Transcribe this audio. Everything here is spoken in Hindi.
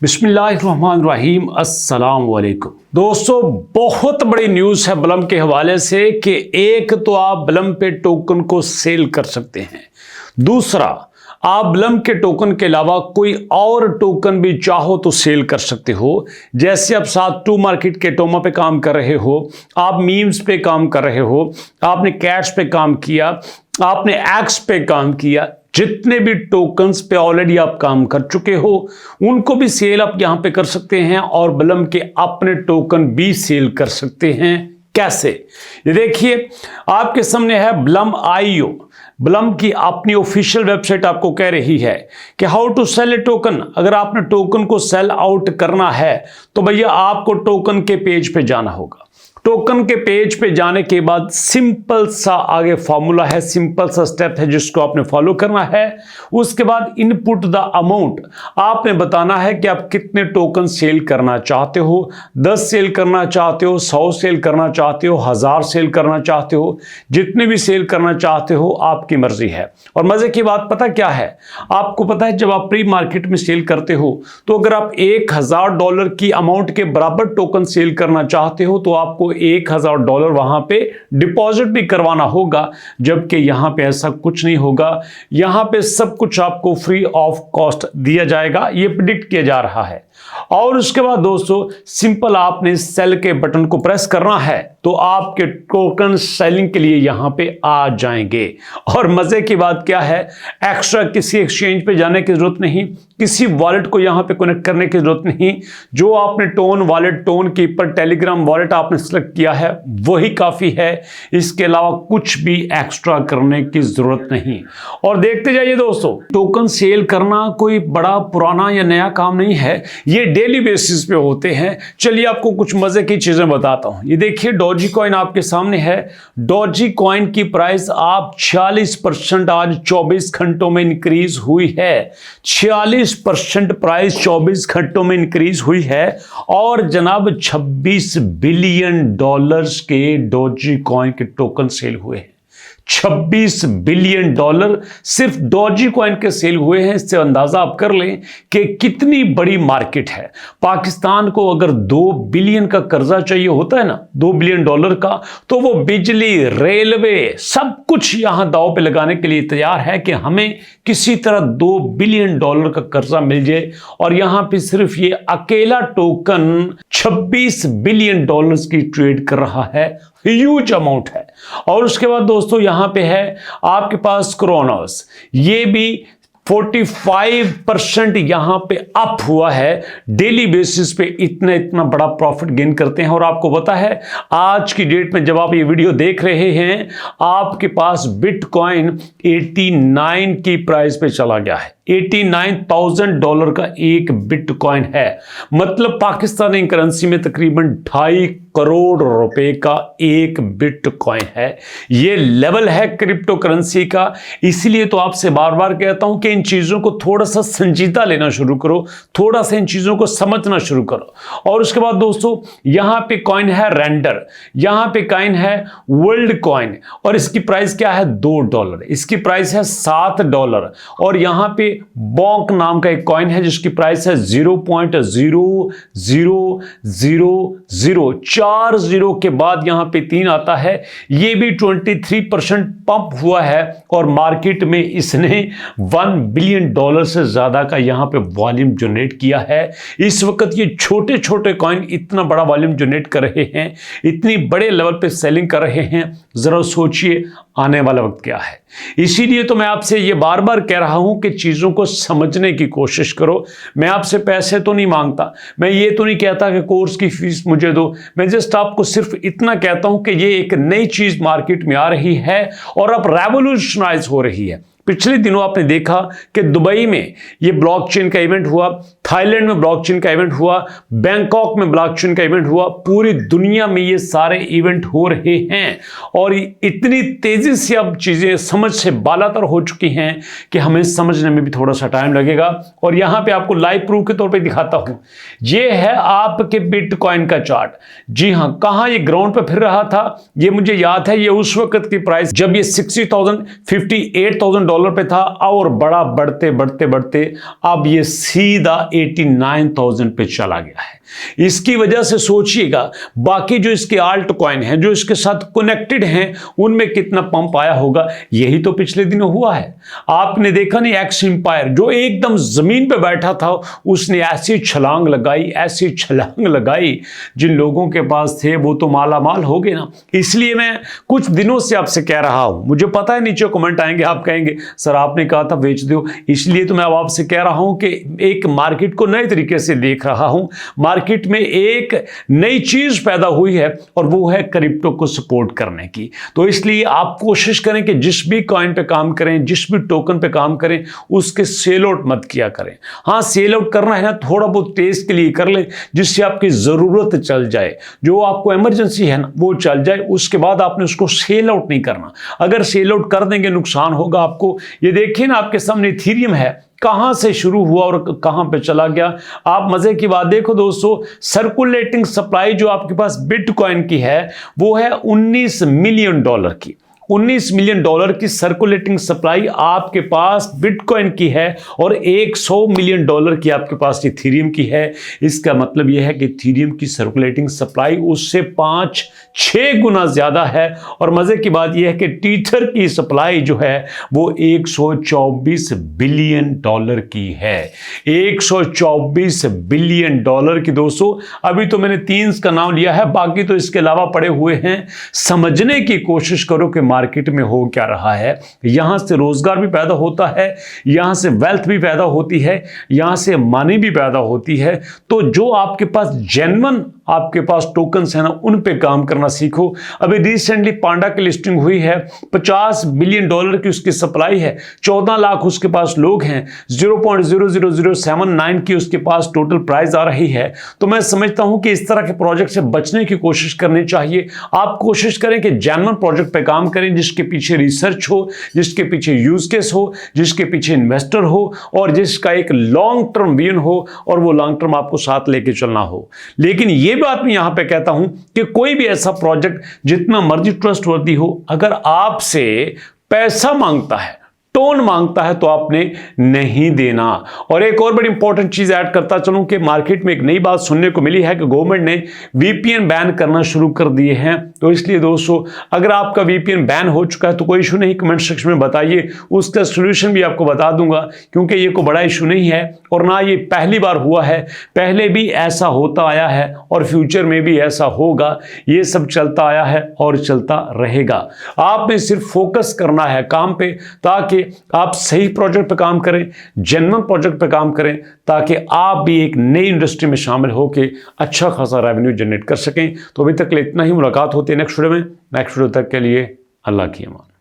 बिस्मिल्लाहिर्रहमानिर्रहीम अस्सलाम वालेकुम। दोस्तों, बहुत बड़ी न्यूज़ है ब्लम के हवाले से कि एक तो आप ब्लम पे टोकन को सेल कर सकते हैं, दूसरा आप ब्लम के टोकन के अलावा कोई और टोकन भी चाहो तो सेल कर सकते हो। जैसे आप साथ टू मार्केट के टोमा पे काम कर रहे हो, आप मीम्स पे काम कर रहे हो, आपने कैट्स पे काम किया, आपने एक्स पे काम किया, जितने भी टोकन्स पे ऑलरेडी आप काम कर चुके हो उनको भी सेल आप यहां पे कर सकते हैं और ब्लम के अपने टोकन भी सेल कर सकते हैं। कैसे? ये देखिए, आपके सामने है ब्लम आईओ। ब्लम की अपनी ऑफिशियल वेबसाइट आपको कह रही है कि how to sell a token. अगर आपने टोकन को सेल आउट करना है तो भैया आपको टोकन के पेज पे जाना होगा। टोकन के पेज पे जाने के बाद सिंपल सा आगे फॉर्मूला है, सिंपल सा स्टेप है जिसको आपने फॉलो करना है। उसके बाद इनपुट द अमाउंट आपने बताना है कि आप कितने टोकन सेल करना चाहते हो। 10 सेल करना चाहते हो, 100 सेल करना चाहते हो, 1000 सेल करना चाहते हो, जितने भी सेल करना चाहते हो आपकी मर्जी है। और मजे की बात पता क्या है, आपको पता है जब आप प्री मार्केट में सेल करते हो तो अगर आप $1000 की अमाउंट के बराबर टोकन सेल करना चाहते हो तो आपको $1000 वहां पे डिपॉजिट भी करवाना होगा, जबकि यहां पे ऐसा कुछ नहीं होगा। यहां पे सब कुछ आपको फ्री ऑफ कॉस्ट दिया जाएगा, ये प्रिडिक्ट किया जा रहा है। और उसके बाद दोस्तों सिंपल आपने सेल के बटन को प्रेस करना है तो आपके टोकन सेलिंग के लिए यहां पे आ जाएंगे। और मजे की बात क्या है, एक्स्ट्रा किसी एक्सचेंज पे जाने की जरूरत नहीं, किसी वॉलेट को यहां पे कनेक्ट करने की जरूरत नहीं। जो आपने tone wallet, tone keeper, Telegram wallet आपने सेलेक्ट किया है वही काफी है, इसके अलावा कुछ भी एक्स्ट्रा करने की जरूरत नहीं। और देखते जाइए दोस्तों, टोकन सेल करना कोई बड़ा पुराना या नया काम नहीं है, ये डेली बेसिस पे होते हैं। चलिए आपको कुछ मजे की चीजें बताता हूं। ये देखिए डॉजी कॉइन आपके सामने है। डॉजी कॉइन की प्राइस आप 46% आज 24 घंटों में इंक्रीज हुई है। 46% प्राइस 24 घंटों में इंक्रीज हुई है। और जनाब $26 बिलियन के डॉजी कॉइन के टोकन सेल हुए हैं। $26 बिलियन सिर्फ डॉजी कॉइन के सेल हुए हैं। इससे अंदाजा आप कर लें कि कितनी बड़ी मार्केट है। पाकिस्तान को अगर 2 बिलियन का कर्जा चाहिए होता है ना, $2 बिलियन का, तो वो बिजली, रेलवे, सब कुछ यहां दांव पे लगाने के लिए तैयार है कि हमें किसी तरह $2 बिलियन का कर्जा मिल जाए। और यहां पे सिर्फ ये अकेला टोकन $26 बिलियन की ट्रेड कर रहा है, ह्यूज अमाउंट है। और उसके बाद दोस्तों यहां पे है आपके पास क्रोनोस, ये भी 45% यहां पे अप हुआ है। डेली बेसिस पे इतना बड़ा प्रॉफिट गेन करते हैं। और आपको पता है आज की डेट में जब आप ये वीडियो देख रहे हैं आपके पास बिटकॉइन 89 की प्राइस पे चला गया है। $89,000 का एक बिटकॉइन है, मतलब पाकिस्तानी करेंसी में तकरीबन 2.5 करोड़ रुपए का एक बिटकॉइन है। ये लेवल है क्रिप्टो करेंसी का। इसलिए तो आपसे बार बार कहता हूं कि इन चीजों को थोड़ा सा संजीदा लेना शुरू करो, थोड़ा सा इन चीजों को समझना शुरू करो। और उसके बाद दोस्तों यहां पे कॉइन है रेंडर, यहां पे कॉइन है वर्ल्ड कॉइन, और इसकी प्राइस क्या है $2, इसकी प्राइस है $7। और यहां पे बॉन्क नाम का एक कॉइन है जिसकी प्राइस है 0.0000, 4 जीरो के बाद यहां पे 3 आता है। ये भी 23% पंप हुआ है और मार्केट में इसने $1 बिलियन से ज्यादा का यहां पे वॉल्यूम जनरेट किया है। इस वक्त ये छोटे छोटे कॉइन इतना बड़ा वॉल्यूम जनरेट कर रहे हैं, इतनी बड़े लेवल पे सेलिंग कर रहे हैं। जरा सोचिए आने वाला वक्त क्या है। इसीलिए तो मैं आपसे ये बार बार कह रहा हूं कि चीजों को समझने की कोशिश करो। मैं आपसे पैसे तो नहीं मांगता, मैं ये तो नहीं कहता कि कोर्स की फीस मुझे दो, मैं जस्ट आपको सिर्फ इतना कहता हूं कि ये एक नई चीज मार्केट में आ रही है और अब रेवोल्यूशनाइज हो रही है। पिछले दिनों आपने देखा कि दुबई में ये ब्लॉकचेन का इवेंट हुआ, थाईलैंड में ब्लॉकचेन का इवेंट हुआ, बैंकॉक में ब्लॉकचेन का इवेंट हुआ, पूरी दुनिया में ये सारे इवेंट हो रहे हैं। और इतनी तेजी से अब चीजें समझ से बालातर हो चुकी हैं कि हमें समझने में भी थोड़ा सा टाइम लगेगा। और यहां पे आपको लाइव प्रूफ के तौर पे दिखाता हूं। ये है आपके बिटकॉइन का चार्ट। जी हां, कहां ये ग्राउंड पे फिर रहा था ये मुझे याद है। ये उस वक्त की प्राइस जब ये $60,000 $58,000 डॉलर पे था और बड़ा बढ़ते बढ़ते बढ़ते अब ये सीधा 89,000 पे चला गया है। इसकी वजह से सोचिएगा बाकी जो इसके आल्ट कॉइन हैं, जो इसके साथ कनेक्टेड हैं, उनमें कितना पंप आया होगा। यही तो पिछले दिनों हुआ है। आपने देखा नहीं, एक्स एम्पायर जो एकदम जमीन पे बैठा था, उसने ऐसी छलांग लगाई, जिन लोगों के पास थे वो तो माला माल हो गए ना। इसलिए मैं कुछ दिनों से आपसे कह रहा हूं, मुझे पता है नीचे कमेंट आएंगे, आप कहेंगे सर आपने कहा था बेच दो, इसलिए तो मैं अब आपसे कह रहा हूं कि एक मार्केट को नए तरीके से देख रहा हूं। मार्केट में एक नई चीज पैदा हुई है और वो है क्रिप्टो को सपोर्ट करने की। तो इसलिए आप कोशिश करें कि जिस भी कॉइन पे काम करें, जिस भी टोकन पे काम करें, उसके सेल आउट मत किया करें। हाँ, सेल आउट करना है ना, थोड़ा बहुत टेस्ट के लिए कर ले, जिससे आपकी जरूरत चल जाए, जो आपको इमरजेंसी है ना वो चल जाए। उसके बाद आपने उसको सेल आउट नहीं करना। अगर सेल आउट कर देंगे नुकसान होगा आपको। ये देखिए ना, आपके सामने इथेरियम है, कहां से शुरू हुआ और कहां पे चला गया। आप मजे की बात देखो दोस्तों, सर्कुलेटिंग सप्लाई जो आपके पास बिटकॉइन की है वो है 19 मिलियन डॉलर की। 19 मिलियन डॉलर की सर्कुलेटिंग सप्लाई आपके पास बिटकॉइन की है और 100 मिलियन डॉलर की आपके पास इथेरियम की है। इसका मतलब यह है कि इथेरियम की सर्कुलेटिंग सप्लाई उससे 5-6 गुना ज्यादा है। और मजे की बात यह है कि टीथर की सप्लाई जो है वो 124 बिलियन डॉलर की है। 124 बिलियन डॉलर की दोस्तों। अभी तो मैंने 3 का नाम लिया है, बाकी तो इसके अलावा पड़े हुए हैं। समझने की कोशिश करो कि मार्केट में हो क्या रहा है। यहां से रोजगार भी पैदा होता है, यहां से वेल्थ भी पैदा होती है, यहां से मनी भी पैदा होती है। तो जो आपके पास जेन्युइन आपके पास टोकन्स है ना, उन पे काम करना सीखो। अभी रिसेंटली पांडा की लिस्टिंग हुई है, 50 बिलियन डॉलर की उसकी सप्लाई है, 14 लाख उसके पास लोग हैं, 0.00079 की उसके पास टोटल प्राइस आ रही है। तो मैं समझता हूं कि इस तरह के प्रोजेक्ट से बचने की कोशिश करनी चाहिए। आप कोशिश करें कि जेन्युइन प्रोजेक्ट पे काम करें, जिसके पीछे रिसर्च हो, जिसके पीछे यूज केस हो, जिसके पीछे इन्वेस्टर हो और जिसका एक लॉन्ग टर्म विजन हो और वो लॉन्ग टर्म आपको साथ लेके चलना हो। लेकिन ये बात मैं यहां पे कहता हूं कि कोई भी ऐसा प्रोजेक्ट जितना मर्जी ट्रस्टवर्दी हो, अगर आपसे पैसा मांगता है, टोन मांगता है, तो आपने नहीं देना। और एक और बड़ी इंपॉर्टेंट चीज ऐड करता चलूं कि मार्केट में एक नई बात सुनने को मिली है कि गवर्नमेंट ने वीपीएन बैन करना शुरू कर दिए हैं। तो इसलिए दोस्तों, अगर आपका वीपीएन बैन हो चुका है तो कोई इशू नहीं, कमेंट सेक्शन में बताइए, उसका सोल्यूशन भी आपको बता दूंगा, क्योंकि ये कोई बड़ा इशू नहीं है और ना ये पहली बार हुआ है। पहले भी ऐसा होता आया है और फ्यूचर में भी ऐसा होगा। ये सब चलता आया है और चलता रहेगा। आपने सिर्फ फोकस करना है काम पे, ताकि आप सही प्रोजेक्ट पे काम करें, जेन्युइन प्रोजेक्ट पे काम करें, ताकि आप भी एक नई इंडस्ट्री में शामिल होकर अच्छा खासा रेवेन्यू जनरेट कर सकें। तो अभी तक के लिए इतना ही। मुलाकात होती है नेक्स्ट वीडियो में। नेक्स्ट वीडियो तक के लिए अल्लाह की अमान।